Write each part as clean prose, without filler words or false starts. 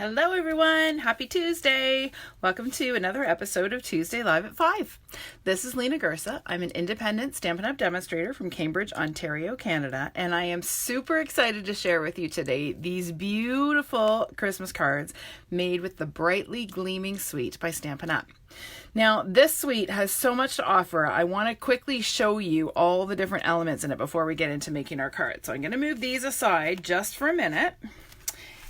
Hello everyone, happy Tuesday. Welcome to another episode of Tuesday Live at 5. This is Lena Gersa. I'm an independent Stampin' Up! Demonstrator from Cambridge, Ontario, Canada, and I am super excited to share with you today these beautiful Christmas cards made with the Brightly Gleaming suite by Stampin' Up! Now, this suite has so much to offer. I want to quickly show you all the different elements in it before we get into making our cards. So I'm going to move these aside just for a minute.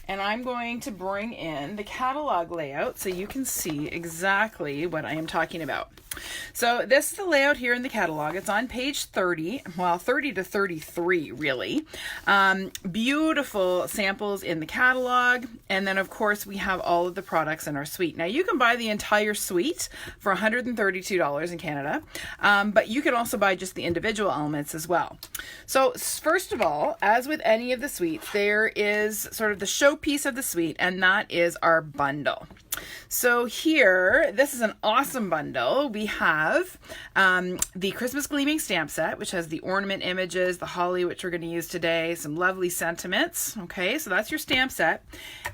And I'm going to bring in the catalog layout so you can see exactly what I am talking about. So this is the layout here in the catalog. It's on page 30, well 30 to 33 really. Beautiful samples in the catalog, and then of course we have all of the products in our suite. Now you can buy the entire suite for $132 in Canada, but you can also buy just the individual elements as well. So first of all, as with any of the suites, there is sort of the showpiece of the suite, and that is our bundle. So here, this is an awesome bundle. We have the Christmas Gleaming stamp set, which has the ornament images, the holly, which we're going to use today, some lovely sentiments. Okay, so that's your stamp set.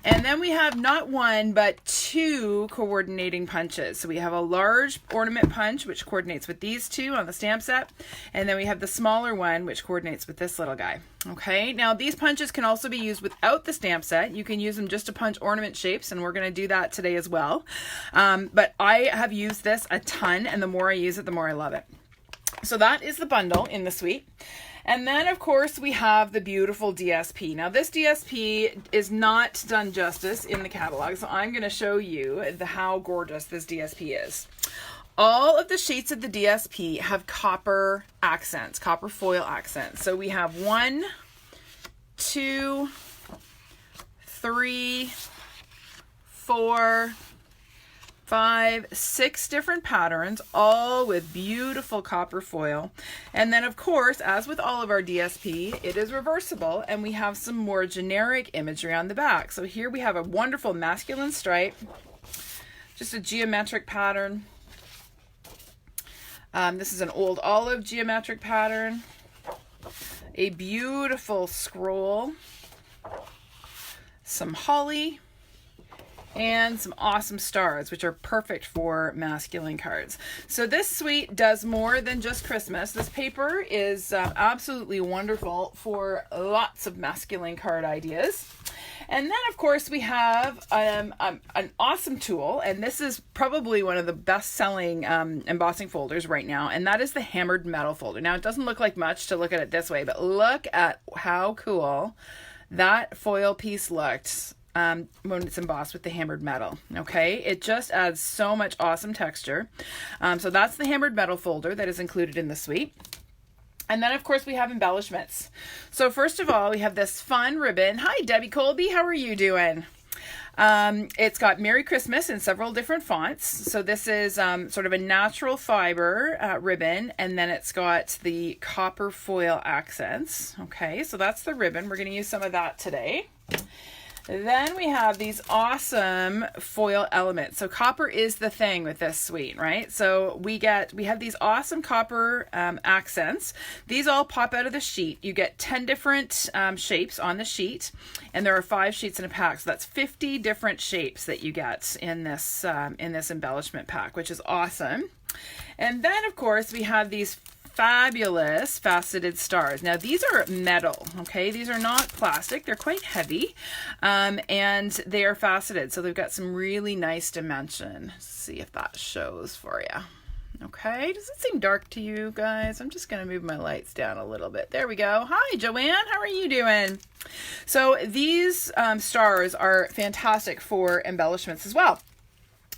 And then we have not one, but two coordinating punches. So we have a large ornament punch, which coordinates with these two on the stamp set. And then we have the smaller one, which coordinates with this little guy. Okay, now these punches can also be used without the stamp set. You can use them just to punch ornament shapes, and we're going to do that today as well. But I have used this a ton, and the more I use it, the more I love it. So that is the bundle in the suite. And then, of course, we have the beautiful DSP. Now, this DSP is not done justice in the catalog, so I'm going to show you how gorgeous this DSP is. All of the sheets of the DSP have copper accents, copper foil accents. So we have 1, 2, 3, 4, 5, 6 different patterns, all with beautiful copper foil. And then, of course, as with all of our DSP, it is reversible, and we have some more generic imagery on the back. So here we have a wonderful masculine stripe, just a geometric pattern. This is an old olive geometric pattern, a beautiful scroll, some holly, and some awesome stars, which are perfect for masculine cards. So this suite does more than just Christmas. This paper is absolutely wonderful for lots of masculine card ideas. And then, of course, we have an awesome tool, and this is probably one of the best-selling embossing folders right now, and that is the hammered metal folder. Now, it doesn't look like much to look at it this way, but look at how cool that foil piece looked when it's embossed with the hammered metal. Okay, it just adds so much awesome texture. So that's the hammered metal folder that is included in the suite. And then, of course, we have embellishments. So first of all, we have this fun ribbon. Hi, Debbie Colby. How are you doing? It's got Merry Christmas in several different fonts. So this is sort of a natural fiber ribbon, and then it's got the copper foil accents. Okay, so that's the ribbon. We're going to use some of that today. Then we have these awesome foil elements. So copper is the thing with this suite, right? So we have these awesome copper accents. These all pop out of the sheet. You get 10 different shapes on the sheet, and there are 5 sheets in a pack. So that's 50 different shapes that you get in this embellishment pack, which is awesome. And then, of course, we have these fabulous faceted stars. Now these are metal, okay? These are not plastic. They're quite heavy, and they are faceted. So they've got some really nice dimension. Let's see if that shows for you. Okay, does it seem dark to you guys? I'm just going to move my lights down a little bit. There we go. Hi, Joanne. How are you doing? So these stars are fantastic for embellishments as well.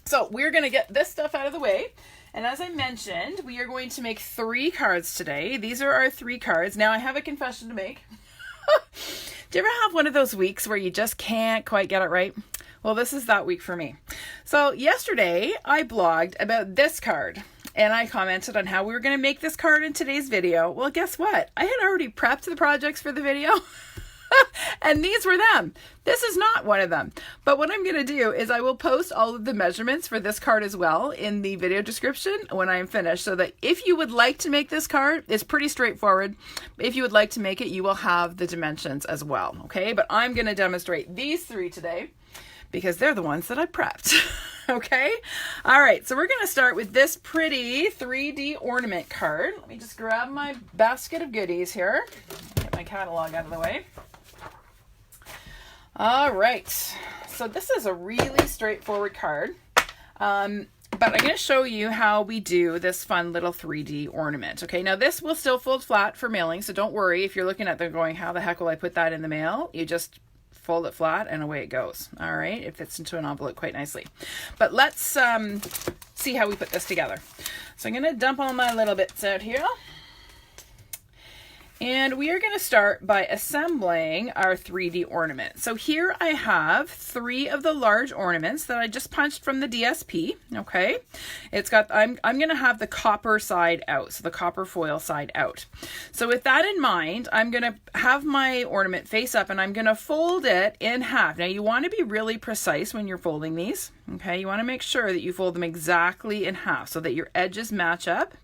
So we're going to get this stuff out of the way. And as I mentioned, we are going to make 3 cards today. These are our 3 cards. Now, I have a confession to make. Do you ever have one of those weeks where you just can't quite get it right? Well, this is that week for me. So yesterday, I blogged about this card, and I commented on how we were going to make this card in today's video. Well, guess what? I had already prepped the projects for the video. And these were them. This is not one of them. But what I'm going to do is I will post all of the measurements for this card as well in the video description when I am finished, so that if you would like to make this card, it's pretty straightforward. If you would like to make it, you will have the dimensions as well. Okay, but I'm going to demonstrate these 3 today because they're the ones that I prepped. Okay. All right. So we're going to start with this pretty 3D ornament card. Let me just grab my basket of goodies here. Get my catalog out of the way. All right. So this is a really straightforward card. But I'm going to show you how we do this fun little 3D ornament. Okay, now this will still fold flat for mailing, so don't worry if you're looking at them going, how the heck will I put that in the mail? You just fold it flat and away it goes. All right, it fits into an envelope quite nicely. But let's see how we put this together. So I'm going to dump all my little bits out here. And we are going to start by assembling our 3D ornament. So here I have 3 of the large ornaments that I just punched from the DSP, okay? It's got, I'm going to have the copper side out, so the copper foil side out. So with that in mind, I'm going to have my ornament face up and I'm going to fold it in half. Now you want to be really precise when you're folding these, okay? You want to make sure that you fold them exactly in half so that your edges match up.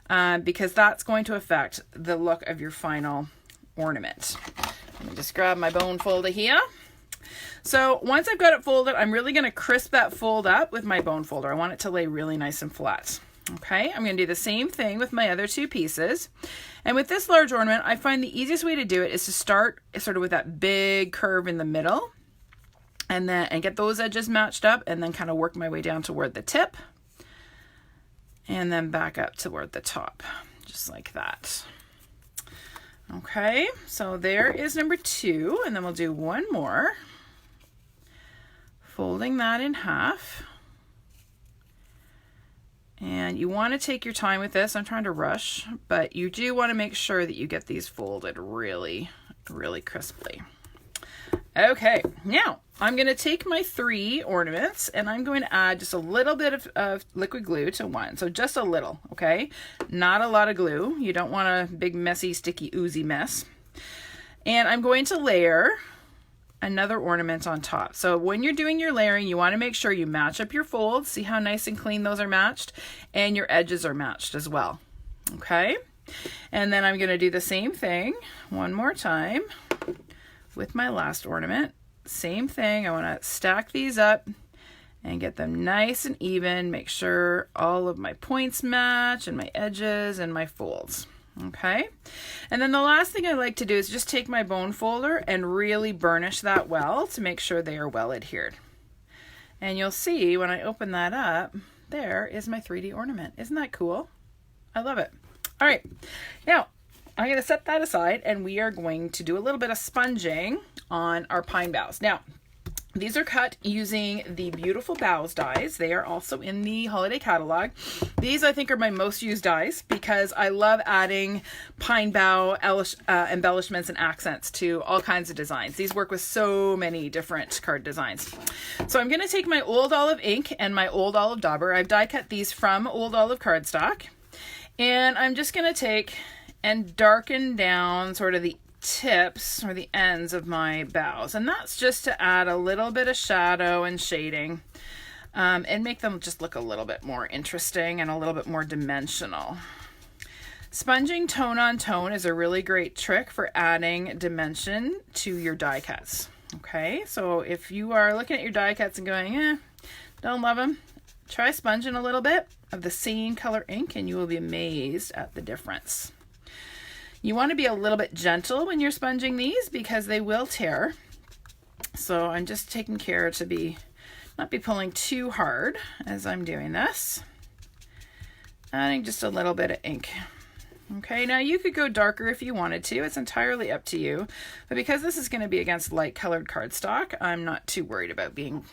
Because that's going to affect the look of your final ornament. Let me just grab my bone folder here. So once I've got it folded, I'm really going to crisp that fold up with my bone folder. I want it to lay really nice and flat. Okay, I'm going to do the same thing with my other 2 pieces. And with this large ornament, I find the easiest way to do it is to start sort of with that big curve in the middle and get those edges matched up and then kind of work my way down toward the tip. And then back up toward the top, just like that. Okay, so there is number 2, and then we'll do one more. Folding that in half. And you want to take your time with this. I'm trying to rush, but you do want to make sure that you get these folded really, really crisply. Okay, now I'm going to take my 3 ornaments and I'm going to add just a little bit of liquid glue to one. So just a little, okay? Not a lot of glue. You don't want a big, messy, sticky, oozy mess. And I'm going to layer another ornament on top. So when you're doing your layering, you want to make sure you match up your folds. See how nice and clean those are matched? And your edges are matched as well, okay? And then I'm going to do the same thing one more time with my last ornament. Same thing, I want to stack these up and get them nice and even, make sure all of my points match and my edges and my folds. Okay, and then the last thing I like to do is just take my bone folder and really burnish that well to make sure they are well adhered. And you'll see when I open that up, there is my 3D ornament. Isn't that cool? I love it. All right, now I'm going to set that aside and we are going to do a little bit of sponging on our pine boughs. Now, these are cut using the beautiful Boughs dies. They are also in the holiday catalog. These I think are my most used dies because I love adding pine bough embellishments and accents to all kinds of designs. These work with so many different card designs. So I'm going to take my Old Olive ink and my Old Olive dauber. I've die cut these from Old Olive cardstock. And I'm just going to take and darken down sort of the tips or the ends of my boughs. And that's just to add a little bit of shadow and shading and make them just look a little bit more interesting and a little bit more dimensional. Sponging tone on tone is a really great trick for adding dimension to your die cuts. Okay, so if you are looking at your die cuts and going, don't love them, try sponging a little bit of the same color ink and you will be amazed at the difference. You want to be a little bit gentle when you're sponging these because they will tear. So I'm just taking care to not be pulling too hard as I'm doing this. Adding just a little bit of ink. Okay, now you could go darker if you wanted to. It's entirely up to you. But because this is going to be against light colored cardstock, I'm not too worried about getting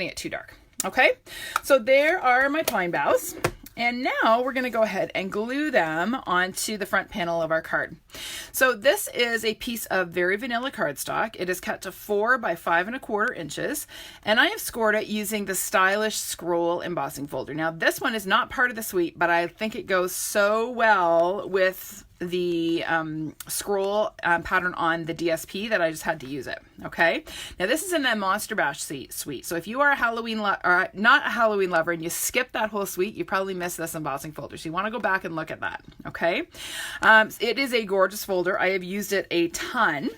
it too dark. Okay, so there are my pine boughs. And now we're going to go ahead and glue them onto the front panel of our card. So this is a piece of very vanilla cardstock. It is cut to 4 by 5 1/4 inches. And I have scored it using the stylish scroll embossing folder. Now this one is not part of the suite, but I think it goes so well with the scroll pattern on the DSP that I just had to use it. Okay, now this is in the Monster Bash suite. So if you are a Halloween or not a Halloween lover and you skip that whole suite, you probably missed this embossing folder. So you want to go back and look at that. Okay, it is a gorgeous folder. I have used it a ton.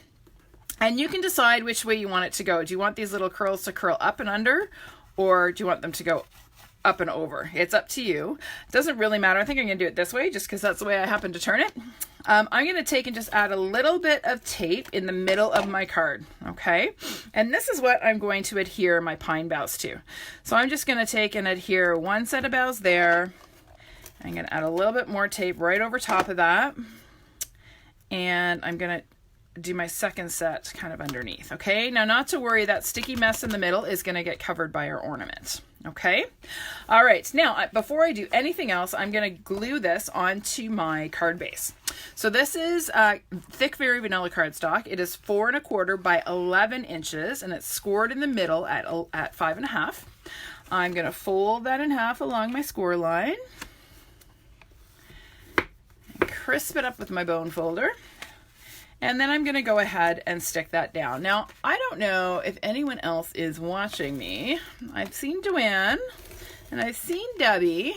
And you can decide which way you want it to go. Do you want these little curls to curl up and under, or do you want them to go up and over? It's up to you. It doesn't really matter. I think I'm going to do it this way just because that's the way I happen to turn it. I'm going to take and just add a little bit of tape in the middle of my card, okay? And this is what I'm going to adhere my pine boughs to. So I'm just going to take and adhere one set of boughs there. I'm going to add a little bit more tape right over top of that. And I'm going to do my second set kind of underneath, okay? Now, not to worry, that sticky mess in the middle is going to get covered by our ornament, okay? All right, now, before I do anything else, I'm going to glue this onto my card base. So this is thick Very Vanilla cardstock. It is 4 1/4 by 11 inches, and it's scored in the middle at 5 1/2. I'm going to fold that in half along my score line, and crisp it up with my bone folder. And then I'm going to go ahead and stick that down. Now, I don't know if anyone else is watching me. I've seen Joanne and I've seen Debbie,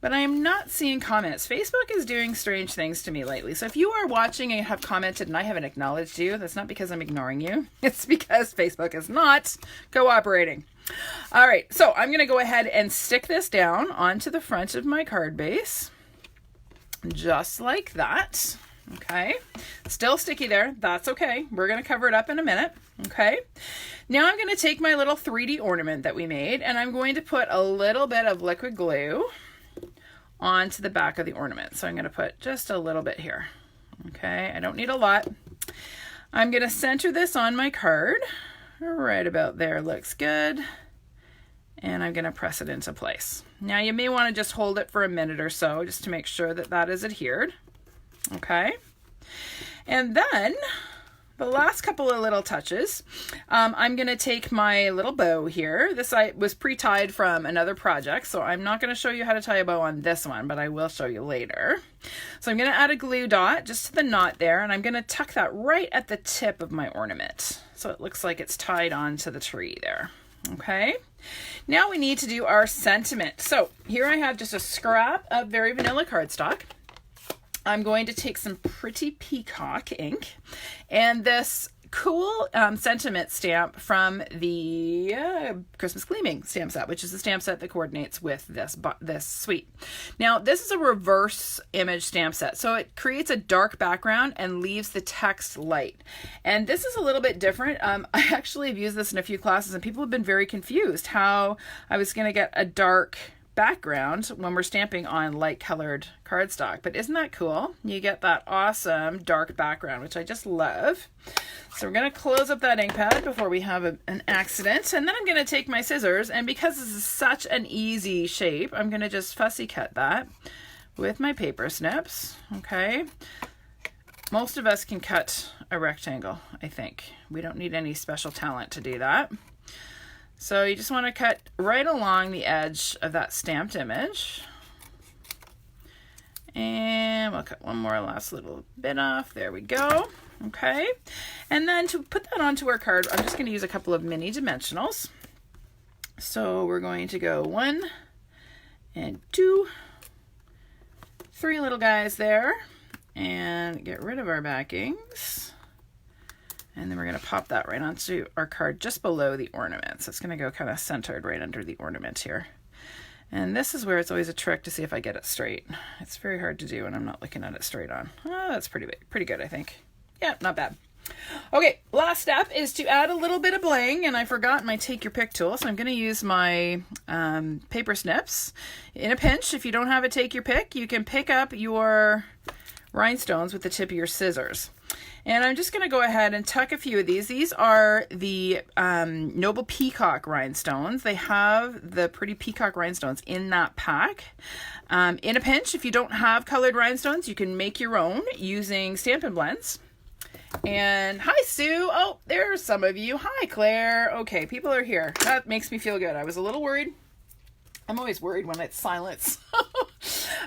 but I am not seeing comments. Facebook is doing strange things to me lately. So if you are watching and have commented and I haven't acknowledged you, that's not because I'm ignoring you. It's because Facebook is not cooperating. All right, so I'm going to go ahead and stick this down onto the front of my card base, just like that. Okay, still sticky there. That's okay. We're going to cover it up in a minute. Okay, now I'm going to take my little 3D ornament that we made and I'm going to put a little bit of liquid glue onto the back of the ornament. So I'm going to put just a little bit here. Okay, I don't need a lot. I'm going to center this on my card. Right about there looks good. And I'm going to press it into place. Now you may want to just hold it for a minute or so just to make sure that that is adhered. Okay, and then the last couple of little touches, I'm going to take my little bow here. This was pre-tied from another project, so I'm not going to show you how to tie a bow on this one, but I will show you later. So I'm going to add a glue dot just to the knot there, and I'm going to tuck that right at the tip of my ornament, so it looks like it's tied onto the tree there. Okay, now we need to do our sentiment. So here I have just a scrap of Very Vanilla cardstock. I'm going to take some pretty Peacock ink and this cool sentiment stamp from the Christmas Gleaming stamp set, which is the stamp set that coordinates with this suite. Now, this is a reverse image stamp set, so it creates a dark background and leaves the text light. And this is a little bit different. I actually have used this in a few classes, and people have been very confused how I was going to get a dark background when we're stamping on light colored cardstock. But isn't that cool? You get that awesome dark background, which I just love. So we're going to close up that ink pad before we have an accident. And then I'm going to take my scissors, and because this is such an easy shape, I'm going to just fussy cut that with my paper snips. Okay. Most of us can cut a rectangle, I think. We don't need any special talent to do that. So you just want to cut right along the edge of that stamped image. And we'll cut one more last little bit off. There we go. Okay. And then to put that onto our card, I'm just going to use a couple of mini dimensionals. So we're going to go 1 and 2, 3 little guys there. And get rid of our backings. And then we're going to pop that right onto our card just below the ornament. So it's going to go kind of centered right under the ornament here. And this is where it's always a trick to see if I get it straight. It's very hard to do when I'm not looking at it straight on. Oh, that's pretty good, I think. Yeah, not bad. Okay, last step is to add a little bit of bling, and I forgot my take your pick tool, so I'm going to use my paper snips. In a pinch, if you don't have a take your pick, you can pick up your rhinestones with the tip of your scissors. And I'm just going to go ahead and tuck a few of these. These are the Noble Peacock rhinestones. They have the pretty Peacock rhinestones in that pack. In a pinch, if you don't have colored rhinestones, you can make your own using Stampin' Blends. And hi, Sue. Oh, there's some of you. Hi, Claire. Okay, people are here. That makes me feel good. I was a little worried. I'm always worried when it's silence.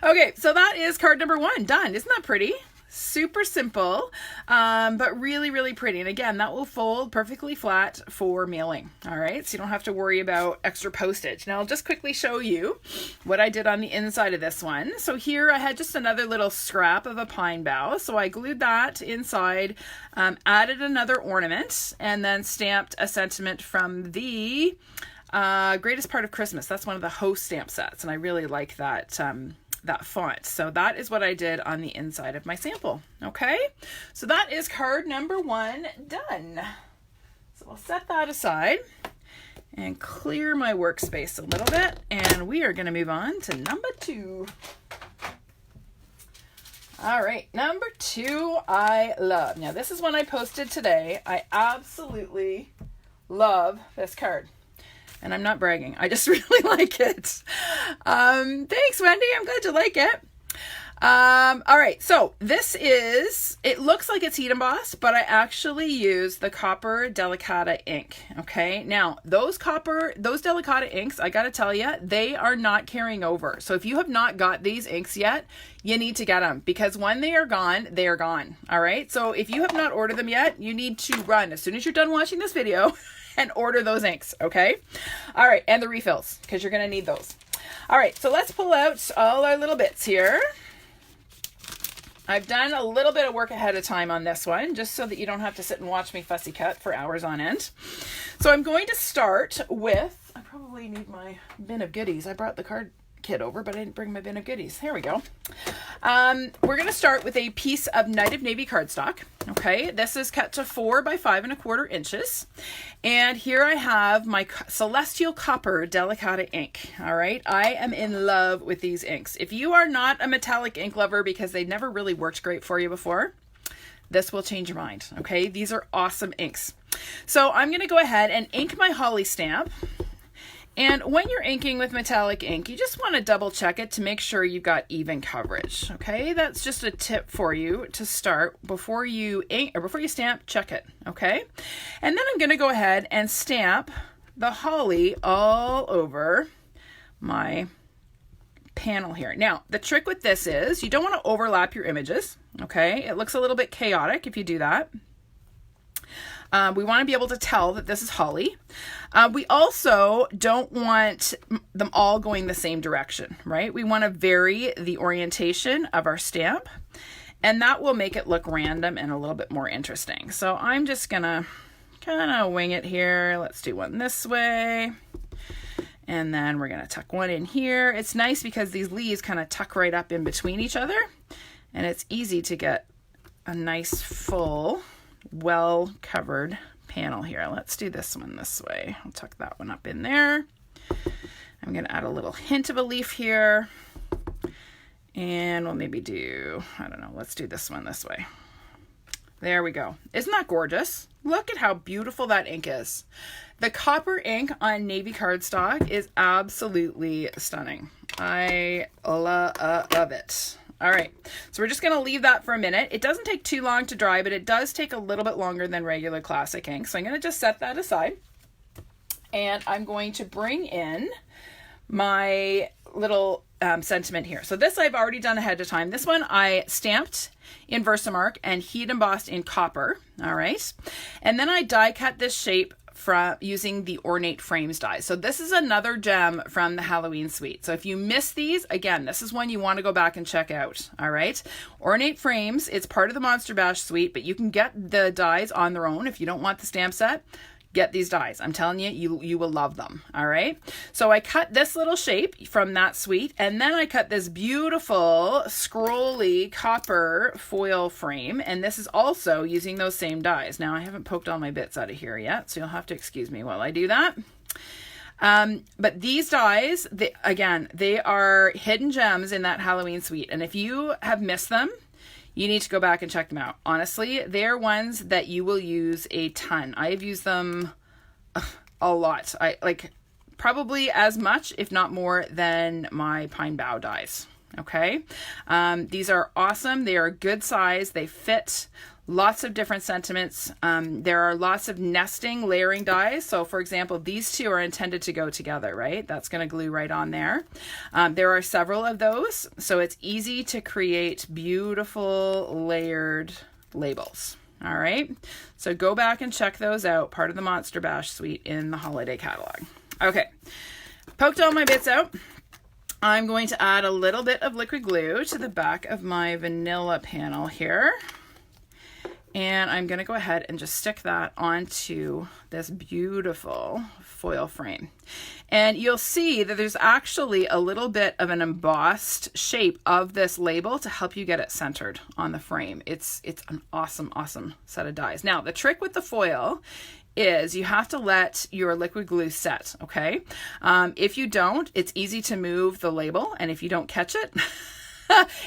Okay, so that is card number 1 done. Isn't that pretty? Super simple, but really, really pretty. And again, that will fold perfectly flat for mailing. All right, so you don't have to worry about extra postage. Now I'll just quickly show you what I did on the inside of this one. So here I had just another little scrap of a pine bough. So I glued that inside, added another ornament, and then stamped a sentiment from the Greatest Part of Christmas. That's one of the host stamp sets, and I really like that that font. So that is what I did on the inside of my sample. Okay, so that is card number 1 done. So I'll set that aside and clear my workspace a little bit, and we are going to move on to number 2. All right, number 2 I love. Now this is one I posted today. I absolutely love this card. And I'm not bragging. I just really like it. Thanks, Wendy. I'm glad you like it. All right. So this is, it looks like it's heat embossed, but I actually use the copper Delicata ink. Okay. Now those Delicata inks, I got to tell you, they are not carrying over. So if you have not got these inks yet, you need to get them, because when they are gone, they are gone. All right. So if you have not ordered them yet, you need to run as soon as you're done watching this video and order those inks, okay? All right, and the refills, because you're going to need those. All right, so let's pull out all our little bits here. I've done a little bit of work ahead of time on this one, just so that you don't have to sit and watch me fussy cut for hours on end. So I'm going to start with, I probably need my bin of goodies. I brought the card kit over, but I didn't bring my bin of goodies. Here we go. We're going to start with a piece of Night of Navy cardstock. Okay, this is cut to 4 by 5¼ inches. And here I have my Celestial Copper Delicata ink. All right, I am in love with these inks. If you are not a metallic ink lover because they never really worked great for you before, this will change your mind. Okay, these are awesome inks. So I'm going to go ahead and ink my holly stamp. And when you're inking with metallic ink, you just want to double check it to make sure you've got even coverage. Okay, that's just a tip for you to start before you ink or before you stamp, check it. Okay, and then I'm going to go ahead and stamp the holly all over my panel here. Now, the trick with this is you don't want to overlap your images. Okay, it looks a little bit chaotic if you do that. We want to be able to tell that this is holly. We also don't want them all going the same direction, right? We want to vary the orientation of our stamp, and that will make it look random and a little bit more interesting. So I'm just going to kind of wing it here. Let's do one this way. And then we're going to tuck one in here. It's nice because these leaves kind of tuck right up in between each other, and it's easy to get a nice full well covered panel here. Let's do this one this way. I'll tuck that one up in there. I'm going to add a little hint of a leaf here, and we'll maybe do, I don't know, let's do this one this way. There we go. Isn't that gorgeous? Look at how beautiful that ink is. The copper ink on navy cardstock is absolutely stunning. I love it. All right, so we're just going to leave that for a minute. It doesn't take too long to dry, but it does take a little bit longer than regular classic ink. So I'm going to just set that aside. And I'm going to bring in my little sentiment here. So this I've already done ahead of time. This one I stamped in Versamark and heat embossed in copper. All right. And then I die cut this shape from using the Ornate Frames die. So this is another gem from the Halloween suite. So if you miss these, again, this is one you want to go back and check out. All right. Ornate Frames, it's part of the Monster Bash suite, but you can get the dies on their own if you don't want the stamp set. Get these dies. I'm telling you, you will love them. All right. So I cut this little shape from that suite, and then I cut this beautiful scrolly copper foil frame. And this is also using those same dies. Now I haven't poked all my bits out of here yet, so you'll have to excuse me while I do that. But these dies, they are hidden gems in that Halloween suite. And if you have missed them, you need to go back and check them out. Honestly, they're ones that you will use a ton. I've used them a lot. I like probably as much, if not more, than my pine bough dies. Okay. These are awesome. They are a good size. They fit Lots of different sentiments. There are lots of nesting, layering dies. So for example, these two are intended to go together, right? That's going to glue right on there. There are several of those, so it's easy to create beautiful layered labels. All right, so go back and check those out, part of the Monster Bash suite in the holiday catalog. Okay, poked all my bits out. I'm going to add a little bit of liquid glue to the back of my vanilla panel here. And I'm going to go ahead and just stick that onto this beautiful foil frame. And you'll see that there's actually a little bit of an embossed shape of this label to help you get it centered on the frame. It's an awesome, awesome set of dies. Now, the trick with the foil is you have to let your liquid glue set, okay? If you don't, it's easy to move the label, and if you don't catch it,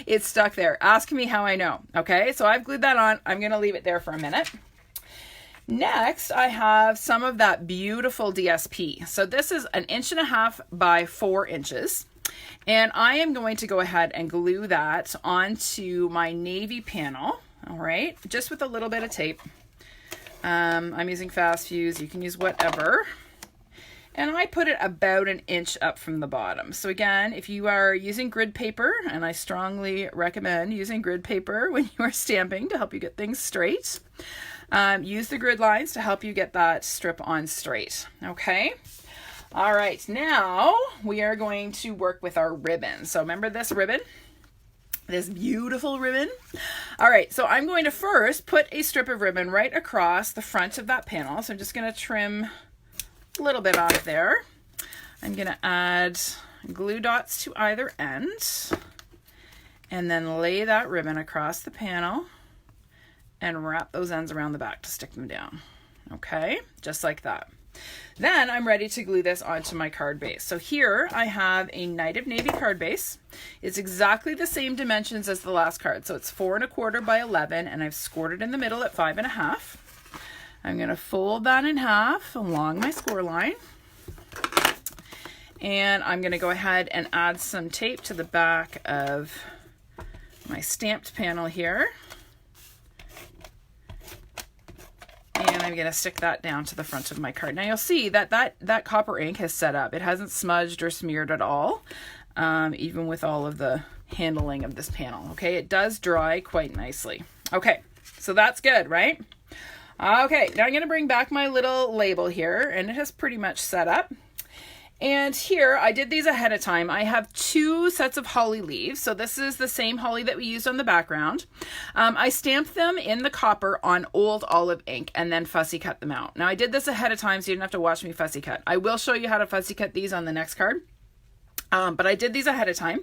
it's stuck there. Ask me how I know. Okay, so I've glued that on. I'm going to leave it there for a minute. Next, I have some of that beautiful DSP. So this is 1.5 inches by 4 inches. And I am going to go ahead and glue that onto my navy panel. All right, just with a little bit of tape. I'm using fast fuse. You can use whatever. And I put it about 1 inch up from the bottom. So again, if you are using grid paper, and I strongly recommend using grid paper when you are stamping to help you get things straight, use the grid lines to help you get that strip on straight. Okay. All right. Now we are going to work with our ribbon. So remember this ribbon? This beautiful ribbon. All right, so I'm going to first put a strip of ribbon right across the front of that panel. So I'm just going to trim a little bit off there. I'm going to add glue dots to either end and then lay that ribbon across the panel and wrap those ends around the back to stick them down. Okay, just like that. Then I'm ready to glue this onto my card base. So here I have a Night of Navy card base. It's exactly the same dimensions as the last card. So it's 4.25 by 11, and I've scored it in the middle at 5.5. I'm going to fold that in half along my score line. And I'm going to go ahead and add some tape to the back of my stamped panel here. And I'm going to stick that down to the front of my card. Now you'll see that that copper ink has set up. It hasn't smudged or smeared at all, even with all of the handling of this panel. Okay, it does dry quite nicely. Okay, so that's good, right? Okay, now I'm going to bring back my little label here, and it has pretty much set up. And here, I did these ahead of time. I have 2 sets of holly leaves. So this is the same holly that we used on the background. I stamped them in the copper on old olive ink and then fussy cut them out. Now I did this ahead of time so you didn't have to watch me fussy cut. I will show you how to fussy cut these on the next card. But I did these ahead of time.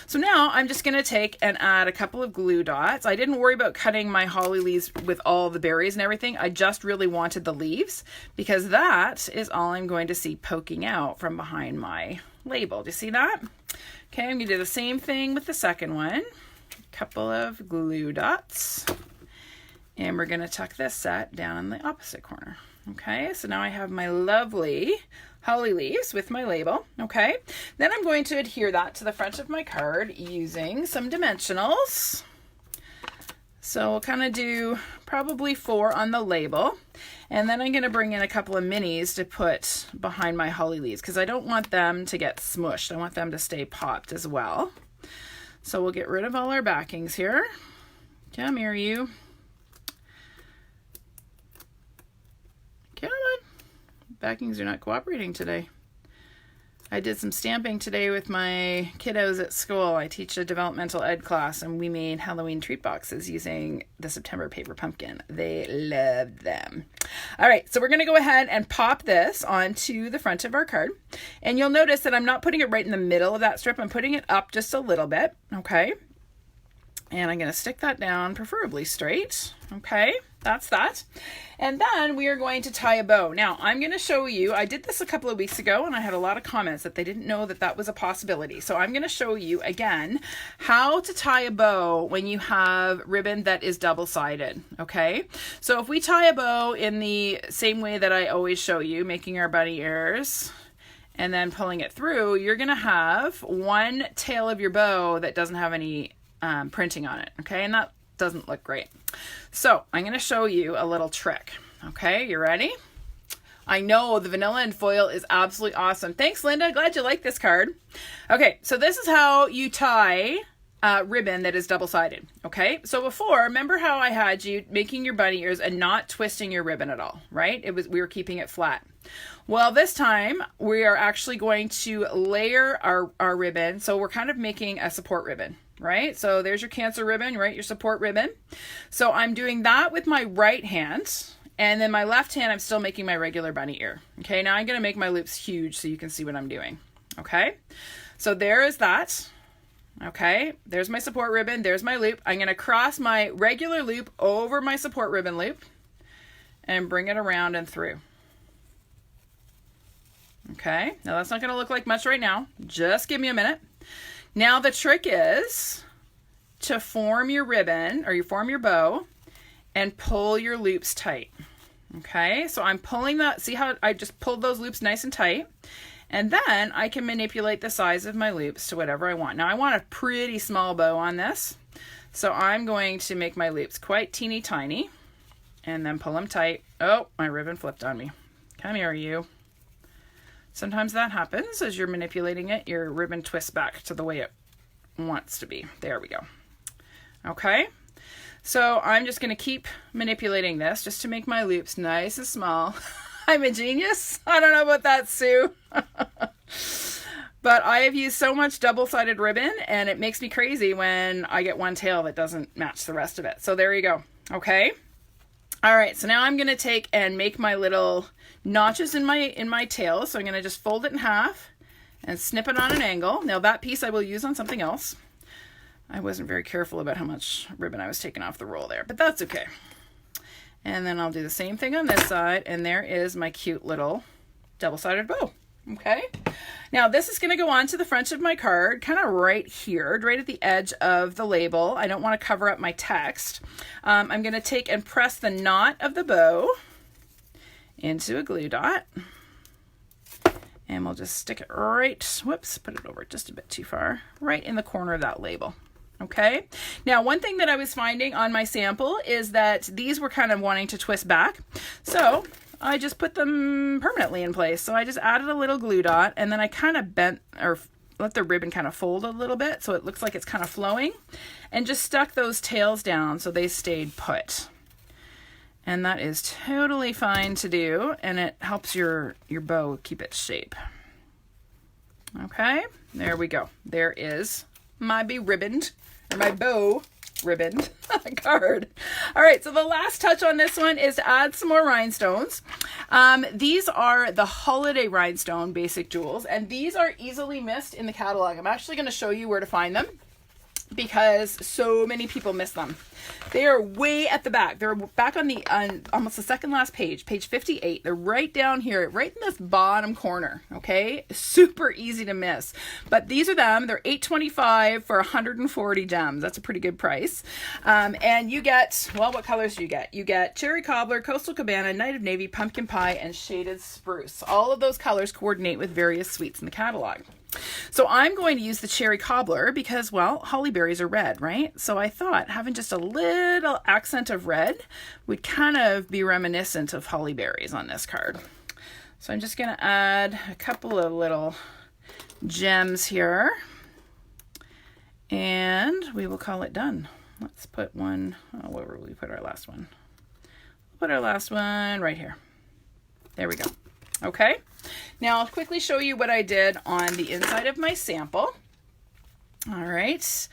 So now I'm just going to take and add a couple of glue dots. I didn't worry about cutting my holly leaves with all the berries and everything. I just really wanted the leaves because that is all I'm going to see poking out from behind my label. Do you see that? Okay, I'm going to do the same thing with the second one. A couple of glue dots. And we're going to tuck this set down in the opposite corner. Okay, so now I have my lovely holly leaves with my label. Okay, then I'm going to adhere that to the front of my card using some dimensionals. So we'll kind of do probably 4 on the label, and then I'm going to bring in a couple of minis to put behind my holly leaves because I don't want them to get smushed. I want them to stay popped as well. So we'll get rid of all our backings here. Come here, you. Come on. Backings are not cooperating today. I did some stamping today with my kiddos at school. I teach a developmental ed class, and we made Halloween treat boxes using the September paper pumpkin. They loved them. All right, so we're going to go ahead and pop this onto the front of our card. And you'll notice that I'm not putting it right in the middle of that strip. I'm putting it up just a little bit, okay? And I'm going to stick that down, preferably straight, okay? That's that. And then we are going to tie a bow. Now, I'm going to show you, I did this a couple of weeks ago and I had a lot of comments that they didn't know that that was a possibility. So I'm going to show you again how to tie a bow when you have ribbon that is double-sided, okay? So if we tie a bow in the same way that I always show you, making our bunny ears and then pulling it through, you're going to have one tail of your bow that doesn't have any printing on it, okay? And doesn't look great. So I'm going to show you a little trick. Okay, you ready? I know the vanilla and foil is absolutely awesome. Thanks, Linda. Glad you like this card. Okay, so this is how you tie ribbon that is double-sided. Okay, so before, remember how I had you making your bunny ears and not twisting your ribbon at all, right? We were keeping it flat. Well, this time we are actually going to layer our ribbon. So we're kind of making a support ribbon, right? So there's your Cancer ribbon, right? Your support ribbon. So I'm doing that with my right hand. And then my left hand, I'm still making my regular bunny ear. Okay, now I'm going to make my loops huge so you can see what I'm doing. Okay, so there is that. Okay, there's my support ribbon. There's my loop. I'm going to cross my regular loop over my support ribbon loop and bring it around and through. Okay, now that's not going to look like much right now. Just give me a minute. Now the trick is to form your ribbon, or you form your bow, and pull your loops tight. Okay, so I'm pulling that. See how I just pulled those loops nice and tight? And then I can manipulate the size of my loops to whatever I want. Now I want a pretty small bow on this. So I'm going to make my loops quite teeny tiny and then pull them tight. Oh, my ribbon flipped on me. Come here, you. Sometimes that happens as you're manipulating it. Your ribbon twists back to the way it wants to be. There we go. Okay. So I'm just going to keep manipulating this just to make my loops nice and small. I'm a genius. I don't know about that, Sue. But I have used so much double-sided ribbon and it makes me crazy when I get one tail that doesn't match the rest of it. So there you go. Okay. All right. So now I'm going to take and make my little notches in my tail. So I'm going to just fold it in half and snip it on an angle. Now that piece I will use on something else. I wasn't very careful about how much ribbon I was taking off the roll there, but that's okay. And then I'll do the same thing on this side, and there is my cute little double-sided bow. Okay. Now this is going to go on to the front of my card, kind of right here, right at the edge of the label. I don't want to cover up my text. I'm going to take and press the knot of the bow into a glue dot. And we'll just stick it right, whoops, put it over just a bit too far, right in the corner of that label. Okay. Now, one thing that I was finding on my sample is that these were kind of wanting to twist back. So I just put them permanently in place. So I just added a little glue dot and then I kind of bent or let the ribbon kind of fold a little bit so it looks like it's kind of flowing, and just stuck those tails down so they stayed put. And that is totally fine to do, and it helps your bow keep its shape. Okay, there we go. There is my be-ribboned, or my bow ribboned card. All right, so the last touch on this one is to add some more rhinestones. These are the holiday rhinestone basic jewels, and these are easily missed in the catalog. I'm actually going to show you where to find them because so many people miss them. They are way at the back. They're back on the almost the second last page, page 58. They're right down here, right in this bottom corner. Okay, super easy to miss. But these are them. They're $8.25 for 140 gems. That's a pretty good price. And you get, well, what colors do you get? You get Cherry Cobbler, Coastal Cabana, Night of Navy, Pumpkin Pie, and Shaded Spruce. All of those colors coordinate with various sweets in the catalog. So I'm going to use the Cherry Cobbler because, well, holly berries are red, right? So I thought having just a little accent of red would kind of be reminiscent of holly berries on this card. So I'm just going to add a couple of little gems here and we will call it done. Let's put one, where will we put our last one? We'll put our last one right here. There we go. Okay. Now I'll quickly show you what I did on the inside of my sample. All right.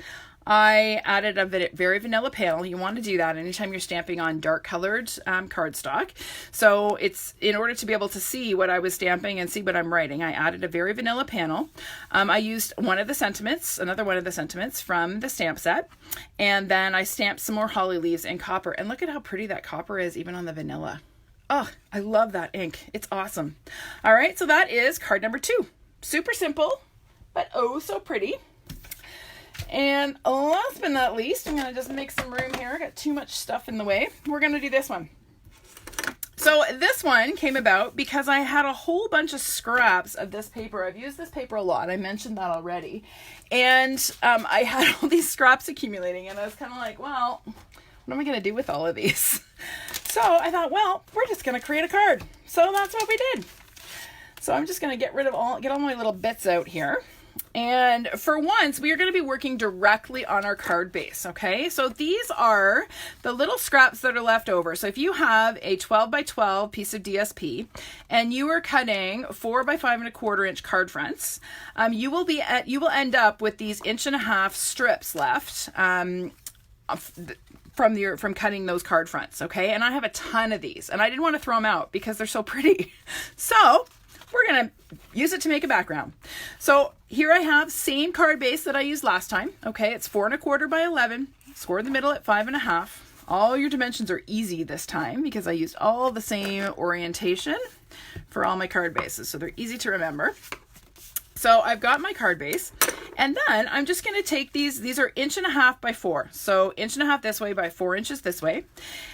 I added a very vanilla panel. You want to do that anytime you're stamping on dark colored cardstock. So it's in order to be able to see what I was stamping and see what I'm writing, I added a very vanilla panel. I used another one of the sentiments from the stamp set. And then I stamped some more holly leaves in copper. And look at how pretty that copper is even on the vanilla. Oh, I love that ink. It's awesome. All right, so that is card number 2. Super simple, but oh so pretty. And last but not least, I'm going to just make some room here. I got too much stuff in the way. We're going to do this one. So So this one came about because I had a whole bunch of scraps of this paper. I've used this paper a lot. I mentioned that already. And I had all these scraps accumulating, and I was kind of like, well, what am I going to do with all of these? So I thought, well, we're just going to create a card. So that's what we did. So I'm just going to get all my little bits out here. And for once, we are going to be working directly on our card base, okay? So these are the little scraps that are left over. So if you have a 12 by 12 piece of DSP and you are cutting 4 by 5 inch card fronts, you will end up with these 1.5 inch strips left from cutting those card fronts, okay? And I have a ton of these, and I didn't want to throw them out because they're so pretty. So we're going to use it to make a background. So here I have same card base that I used last time. Okay, it's 4 1/4 by 11, score the middle at 5 1/2. All your dimensions are easy this time because I used all the same orientation for all my card bases. So they're easy to remember. So I've got my card base, and then I'm just going to take these are 1.5 inch by 4. So 1.5 inch this way by 4 inches this way.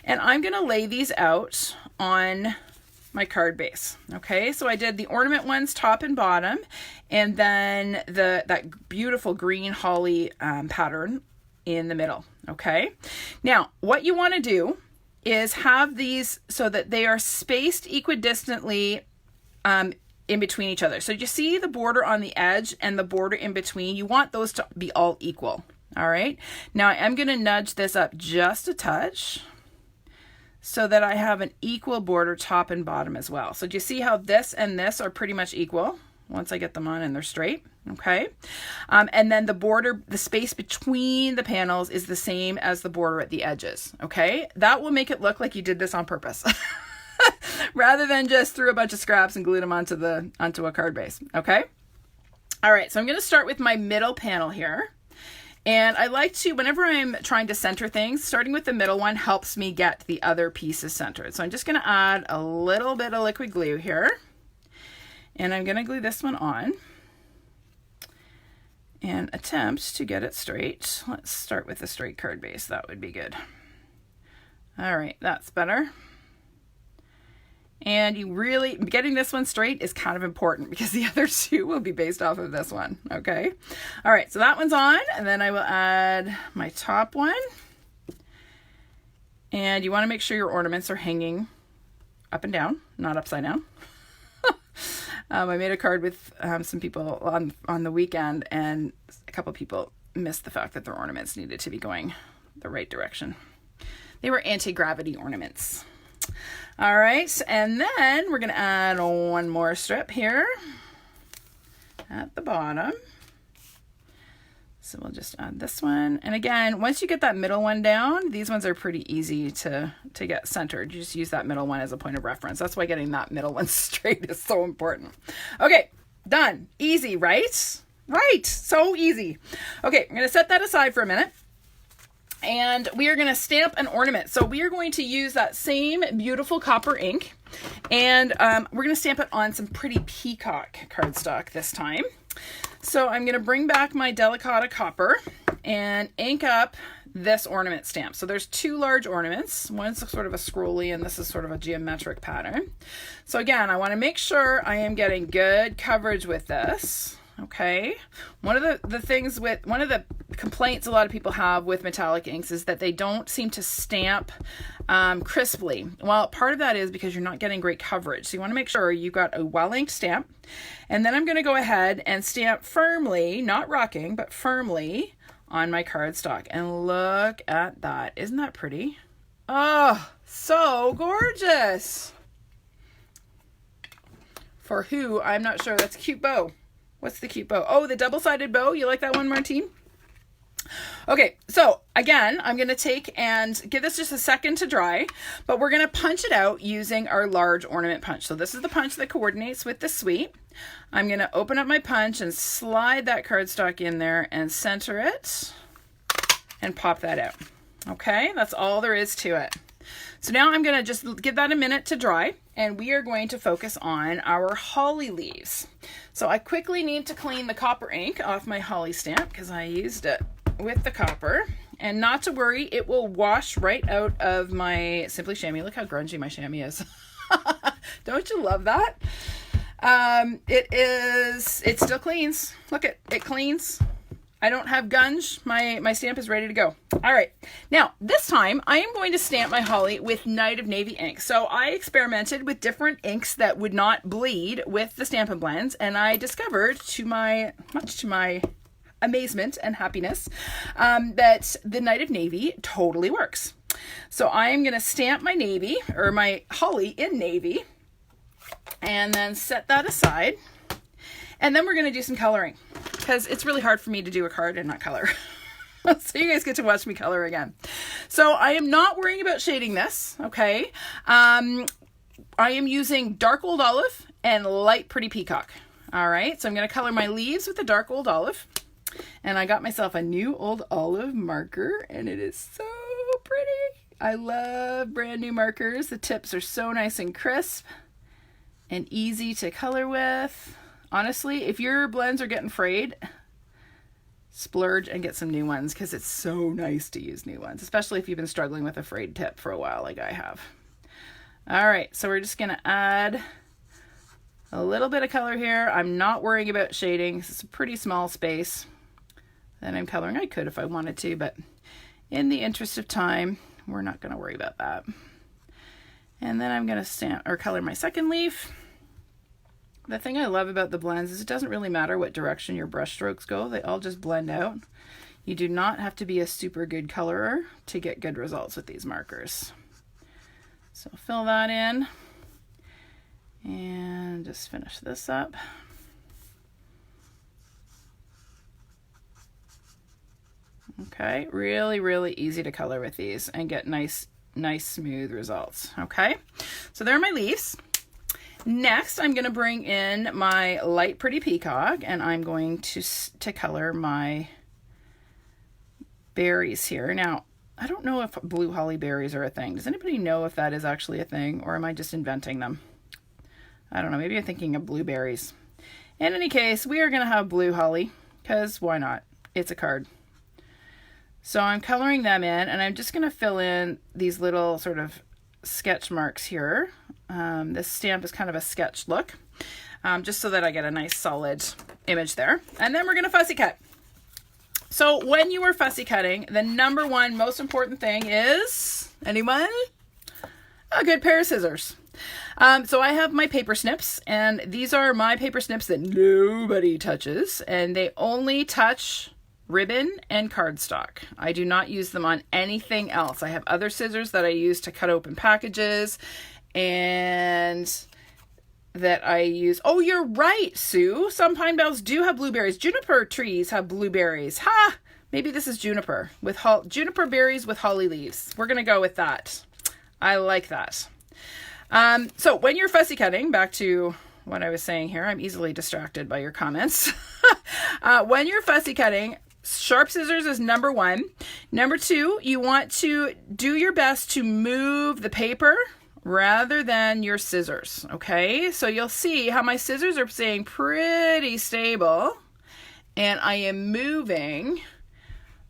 And I'm going to lay these out on my card base. Okay, so I did the ornament ones top and bottom, and then that beautiful green holly pattern in the middle. Okay, now what you want to do is have these so that they are spaced equidistantly in between each other. So you see the border on the edge and the border in between, you want those to be all equal. All right, now I'm going to nudge this up just a touch so that I have an equal border top and bottom as well. So do you see how this and this are pretty much equal once I get them on and they're straight? Okay. And then the border, the space between the panels is the same as the border at the edges. Okay. That will make it look like you did this on purpose rather than just threw a bunch of scraps and glued them onto a card base. Okay. All right. So I'm going to start with my middle panel here. And I like to, whenever I'm trying to center things, starting with the middle one helps me get the other pieces centered. So I'm just going to add a little bit of liquid glue here. And I'm going to glue this one on and attempt to get it straight. Let's start with a straight card base. That would be good. All right, that's better. And getting this one straight is kind of important because the other two will be based off of this one, okay? All right, so that one's on, and then I will add my top one. And you want to make sure your ornaments are hanging up and down, not upside down. I made a card with some people on the weekend, and a couple people missed the fact that their ornaments needed to be going the right direction. They were anti-gravity ornaments. All right, and then we're going to add one more strip here at the bottom. So we'll just add this one. And again, once you get that middle one down, these ones are pretty easy to get centered. You just use that middle one as a point of reference. That's why getting that middle one straight is so important. Okay, done. Easy, right? Right, so easy. Okay, I'm going to set that aside for a minute. And we are going to stamp an ornament. So we are going to use that same beautiful copper ink, and we're going to stamp it on some pretty Peacock cardstock this time. So I'm going to bring back my Delicata copper and ink up this ornament stamp. So there's two large ornaments. One's sort of a scrolly, and this is sort of a geometric pattern. So again, I want to make sure I am getting good coverage with this. Okay. One of the complaints a lot of people have with metallic inks is that they don't seem to stamp crisply. Well, part of that is because you're not getting great coverage. So you want to make sure you've got a well-inked stamp. And then I'm going to go ahead and stamp firmly, not rocking, but firmly on my cardstock. And look at that. Isn't that pretty? Oh, so gorgeous. For who? I'm not sure. That's a cute bow. What's the cute bow? Oh, the double-sided bow. You like that one, Martine? Okay, so again, I'm going to take and give this just a second to dry, but we're going to punch it out using our large ornament punch. So this is the punch that coordinates with the suite. I'm going to open up my punch and slide that cardstock in there and center it and pop that out. Okay, that's all there is to it. So now I'm going to just give that a minute to dry, and we are going to focus on our holly leaves. So I quickly need to clean the copper ink off my holly stamp because I used it with the copper. And not to worry, it will wash right out of my Simply Chamois. Look how grungy my chamois is. Don't you love that? It still cleans. Look, it cleans. I don't have gunge. My stamp is ready to go. All right. Now, this time I am going to stamp my holly with Night of Navy ink. So I experimented with different inks that would not bleed with the Stampin' Blends, and I discovered, much to my amazement and happiness, that the Night of Navy totally works. So I am going to stamp my navy, or my holly in navy, and then set that aside. And then we're going to do some coloring, because it's really hard for me to do a card and not color. So you guys get to watch me color again. So I am not worrying about shading this, okay? I am using dark old olive and light pretty peacock. All right, so I'm going to color my leaves with the dark old olive. And I got myself a new old olive marker, and it is so pretty. I love brand new markers. The tips are so nice and crisp and easy to color with. Honestly, if your blends are getting frayed, splurge and get some new ones, because it's so nice to use new ones, especially if you've been struggling with a frayed tip for a while like I have. All right, so we're just going to add a little bit of color here. I'm not worrying about shading. It's a pretty small space that I'm coloring. I could if I wanted to, but in the interest of time, we're not going to worry about that. And then I'm going to stamp or color my second leaf. The thing I love about the blends is it doesn't really matter what direction your brush strokes go. They all just blend out. You do not have to be a super good colorer to get good results with these markers. So fill that in and just finish this up. Okay, really, really easy to color with these and get nice, smooth results. Okay, so there are my leaves. Next, I'm going to bring in my light pretty peacock, and I'm going to color my berries here. Now, I don't know if blue holly berries are a thing. Does anybody know if that is actually a thing, or am I just inventing them? I don't know. Maybe I'm thinking of blueberries. In any case, we are going to have blue holly, because why not? It's a card. So I'm coloring them in, and I'm just going to fill in these little sort of sketch marks here. This stamp is kind of a sketch look, just so that I get a nice solid image there. And then we're going to fussy cut. So when you are fussy cutting, the number one most important thing is, anyone? A good pair of scissors. So I have my paper snips, and these are my paper snips that nobody touches, and they only touch ribbon and cardstock. I do not use them on anything else. I have other scissors that I use to cut open packages, and that I use. Oh, you're right, Sue. Some pine boughs do have blueberries. Juniper trees have blueberries. Ha! Maybe this is juniper with juniper berries with holly leaves. We're gonna go with that. I like that. So when you're fussy cutting, back to what I was saying here, I'm easily distracted by your comments. When you're fussy cutting, sharp scissors is number one. Number two, you want to do your best to move the paper rather than your scissors, okay? So you'll see how my scissors are staying pretty stable, and I am moving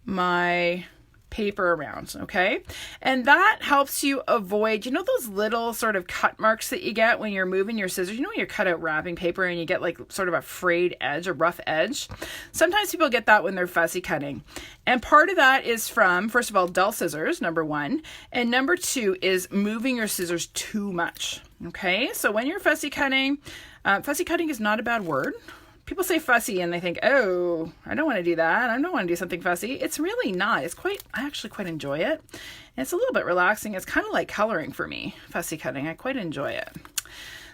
my paper around, okay? And that helps you avoid, you know, those little sort of cut marks that you get when you're moving your scissors. You know when you cut out wrapping paper and you get like sort of a frayed edge, a rough edge? Sometimes people get that when they're fussy cutting. And part of that is from, first of all, dull scissors, number one. And number two is moving your scissors too much, okay? So when you're fussy cutting is not a bad word. People say fussy and they think, oh, I don't want to do that. I don't want to do something fussy. It's really not. I actually quite enjoy it. And it's a little bit relaxing. It's kind of like coloring for me, fussy cutting. I quite enjoy it.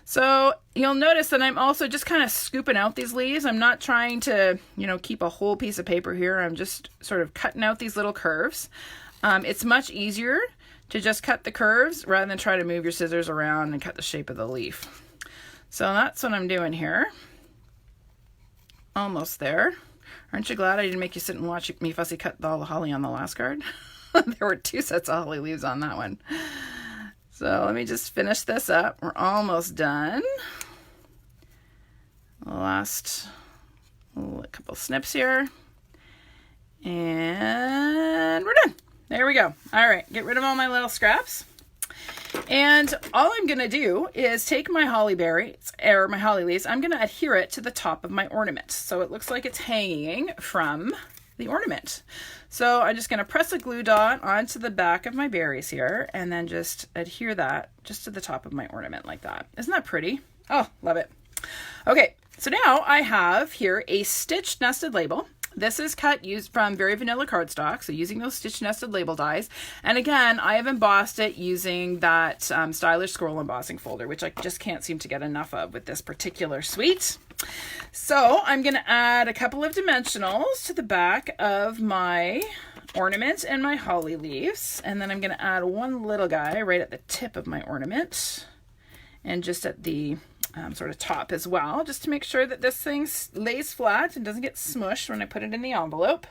So you'll notice that I'm also just kind of scooping out these leaves. I'm not trying to, keep a whole piece of paper here. I'm just sort of cutting out these little curves. It's much easier to just cut the curves rather than try to move your scissors around and cut the shape of the leaf. So that's what I'm doing here. Almost there. Aren't you glad I didn't make you sit and watch me fussy cut all the holly on the last card? There were 2 sets of holly leaves on that one. So let me just finish this up. We're almost done. Last couple snips here. And we're done. There we go. All right, get rid of all my little scraps. And all I'm going to do is take my holly berries, or my holly leaves, I'm going to adhere it to the top of my ornament. So it looks like it's hanging from the ornament. So I'm just going to press a glue dot onto the back of my berries here, and then just adhere that just to the top of my ornament like that. Isn't that pretty? Oh, love it. Okay, so now I have here a stitched nested label. This is used from Very Vanilla cardstock, so using those stitch nested label dies. And again, I have embossed it using that Stylish Scroll embossing folder, which I just can't seem to get enough of with this particular suite. So I'm going to add a couple of dimensionals to the back of my ornament and my holly leaves. And then I'm going to add one little guy right at the tip of my ornament and just at the sort of top as well, just to make sure that this thing lays flat and doesn't get smushed when I put it in the envelope.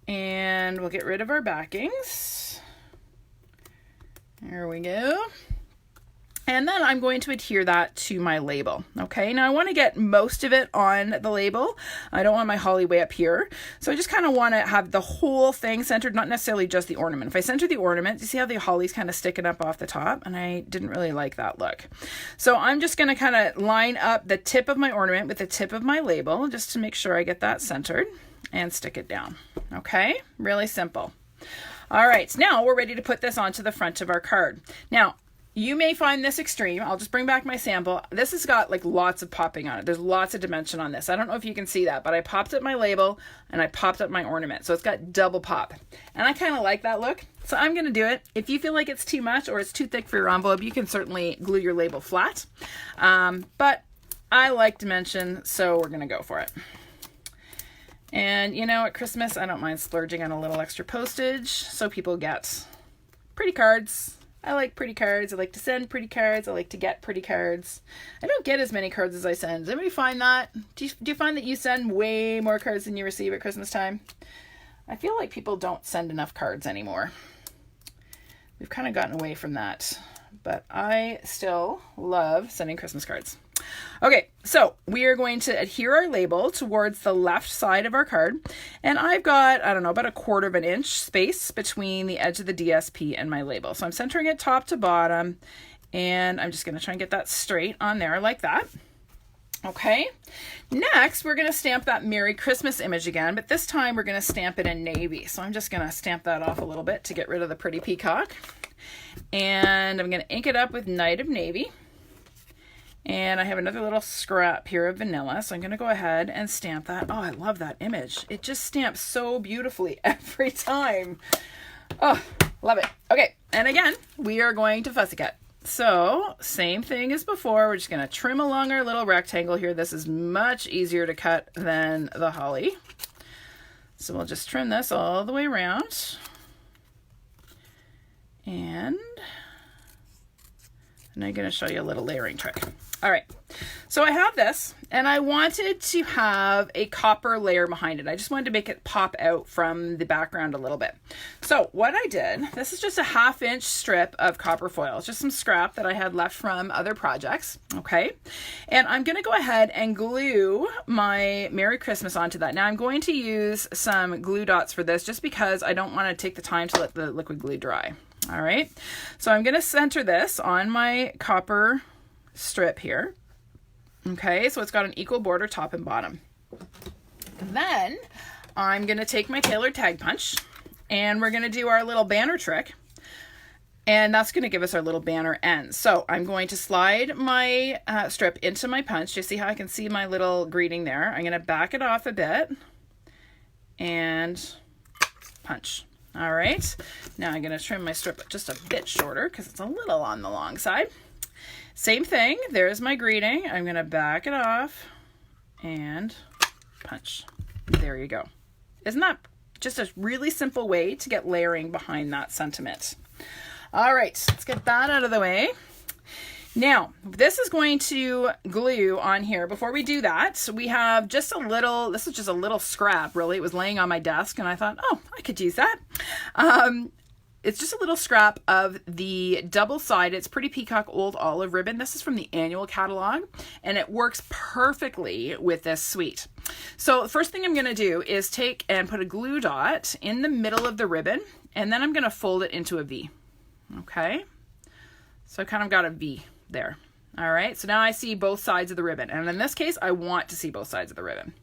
And we'll get rid of our backings. There we go. And then I'm going to adhere that to my label. Okay, now I want to get most of it on the label. I don't want my holly way up here. So I just kind of want to have the whole thing centered, not necessarily just the ornament. If I center the ornament, you see how the holly's kind of sticking up off the top? And I didn't really like that look. So I'm just going to kind of line up the tip of my ornament with the tip of my label, just to make sure I get that centered, and stick it down. Okay, really simple. All right, now we're ready to put this onto the front of our card. Now, you may find this extreme. I'll just bring back my sample. This has got like lots of popping on it. There's lots of dimension on this. I don't know if you can see that, but I popped up my label and I popped up my ornament. So it's got double pop. And I kind of like that look. So I'm going to do it. If you feel like it's too much or it's too thick for your envelope, you can certainly glue your label flat. But I like dimension, so we're going to go for it. And you know, at Christmas, I don't mind splurging on a little extra postage so people get pretty cards. I like pretty cards. I like to send pretty cards. I like to get pretty cards. I don't get as many cards as I send. Does anybody find that? Do you find that you send way more cards than you receive at Christmas time? I feel like people don't send enough cards anymore. We've kind of gotten away from that, but I still love sending Christmas cards. Okay, so we are going to adhere our label towards the left side of our card. And I've got, I don't know, about 1/4 of an inch space between the edge of the DSP and my label. So I'm centering it top to bottom, and I'm just going to try and get that straight on there like that. Okay, next we're going to stamp that Merry Christmas image again, but this time we're going to stamp it in navy. So I'm just going to stamp that off a little bit to get rid of the pretty peacock. And I'm going to ink it up with Night of Navy. And I have another little scrap here of vanilla, so I'm going to go ahead and stamp that. Oh, I love that image. It just stamps so beautifully every time. Oh, love it. Okay, and again, we are going to fussy cut. So, same thing as before. We're just going to trim along our little rectangle here. This is much easier to cut than the holly. So we'll just trim this all the way around. And I'm going to show you a little layering trick. All right, so I have this, and I wanted to have a copper layer behind it. I just wanted to make it pop out from the background a little bit. So what I did, this is just a 1/2 inch strip of copper foil. It's just some scrap that I had left from other projects, okay? And I'm going to go ahead and glue my Merry Christmas onto that. Now I'm going to use some glue dots for this just because I don't want to take the time to let the liquid glue dry. All right, so I'm going to center this on my copper strip here. Okay, so it's got an equal border top and bottom. Then I'm going to take my tailored tag punch, and we're going to do our little banner trick, and that's going to give us our little banner ends. So I'm going to slide my strip into my punch. You see how I can see my little greeting there? I'm going to back it off a bit and punch. All right, now I'm going to trim my strip just a bit shorter because it's a little on the long side. Same thing, there's my greeting. I'm going to back it off and punch. There you go. Isn't that just a really simple way to get layering behind that sentiment? All right, let's get that out of the way. Now, this is going to glue on here. Before we do that, we have just a little, this is just a little scrap, really. It was laying on my desk, and I thought, oh, I could use that. It's just a little scrap of the double-sided, it's Pretty Peacock Old Olive ribbon. This is from the annual catalog, and it works perfectly with this suite. So the first thing I'm going to do is take and put a glue dot in the middle of the ribbon, and then I'm going to fold it into a V. Okay? So I kind of got a V there. All right, so now I see both sides of the ribbon. And in this case, I want to see both sides of the ribbon.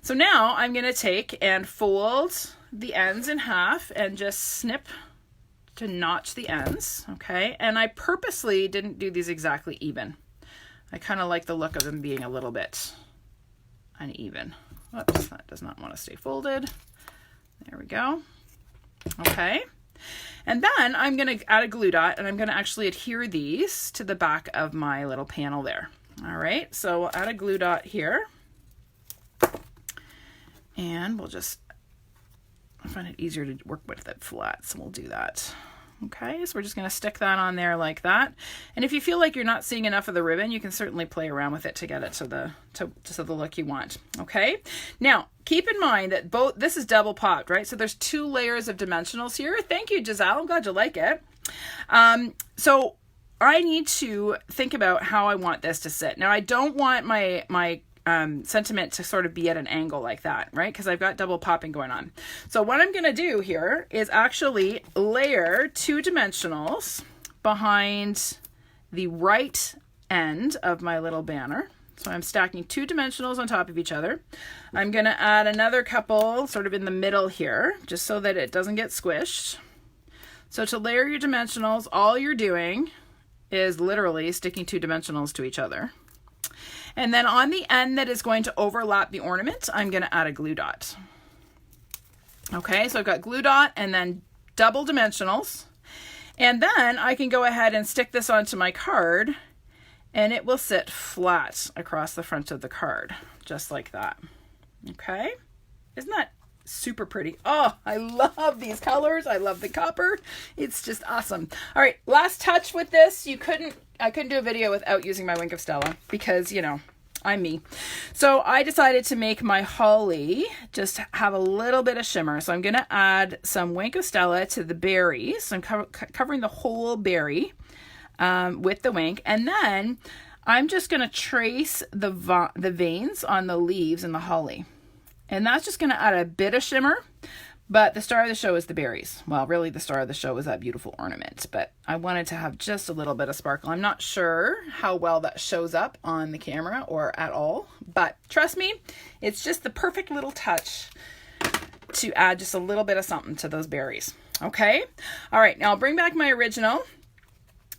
So now I'm going to take and fold the ends in half and just snip to notch the ends, okay? And I purposely didn't do these exactly even. I kind of like the look of them being a little bit uneven. Whoops, that does not want to stay folded. There we go. Okay. And then I'm going to add a glue dot, and I'm going to actually adhere these to the back of my little panel there. All right, so we'll add a glue dot here. And we'll just, I find it easier to work with it flat, so we'll do that. Okay, so we're just going to stick that on there like that. And if you feel like you're not seeing enough of the ribbon, you can certainly play around with it to get it to the look you want. Okay, now keep in mind that this is double popped, right? So there's 2 layers of dimensionals here. Thank you, Giselle. I'm glad you like it. So I need to think about how I want this to sit. Now I don't want my sentiment to sort of be at an angle like that, right? Because I've got double popping going on. So what I'm going to do here is actually layer 2 dimensionals behind the right end of my little banner. So I'm stacking 2 dimensionals on top of each other. I'm going to add another couple sort of in the middle here, just so that it doesn't get squished. So to layer your dimensionals, all you're doing is literally sticking 2 dimensionals to each other. And then on the end that is going to overlap the ornament, I'm going to add a glue dot. Okay, so I've got glue dot and then double dimensionals. And then I can go ahead and stick this onto my card, and it will sit flat across the front of the card, just like that. Okay, isn't that super pretty? Oh, I love these colors. I love the copper. It's just awesome. All right, last touch with this. I couldn't do a video without using my Wink of Stella because, you know, I'm me. So I decided to make my holly just have a little bit of shimmer. So I'm going to add some Wink of Stella to the berries. So I'm covering the whole berry with the wink. And then I'm just going to trace the veins on the leaves in the holly. And that's just going to add a bit of shimmer. But the star of the show is the berries. Well, really the star of the show is that beautiful ornament, but I wanted to have just a little bit of sparkle. I'm not sure how well that shows up on the camera or at all, but trust me, it's just the perfect little touch to add just a little bit of something to those berries. Okay. All right. Now I'll bring back my original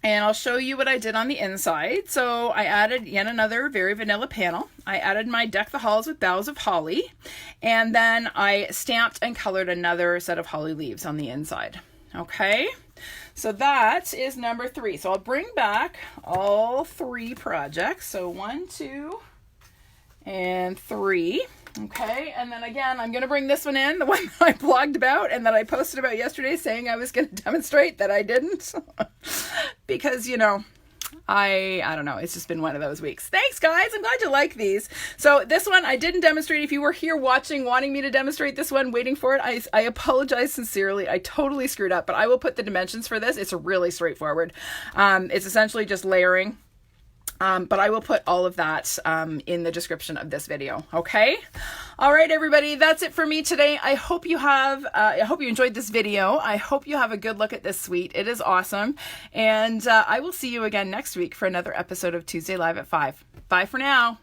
and I'll show you what I did on the inside. So I added yet another very vanilla panel. I added my Deck the Halls with Boughs of Holly. And then I stamped and colored another set of holly leaves on the inside. Okay, so that is number 3. So I'll bring back all 3 projects. So 1, 2, and 3. Okay, and then again, I'm going to bring this one in, the one that I blogged about and that I posted about yesterday saying I was going to demonstrate that I didn't. Because, you know, I don't know, it's just been one of those weeks. Thanks, guys. I'm glad you like these. So this one I didn't demonstrate. If you were here watching, wanting me to demonstrate this one, waiting for it, I apologize sincerely. I totally screwed up, but I will put the dimensions for this. It's really straightforward. It's essentially just layering. But I will put all of that in the description of this video. Okay. All right, everybody. That's it for me today. I hope you enjoyed this video. I hope you have a good look at this suite. It is awesome. And I will see you again next week for another episode of Tuesday Live at 5. Bye for now.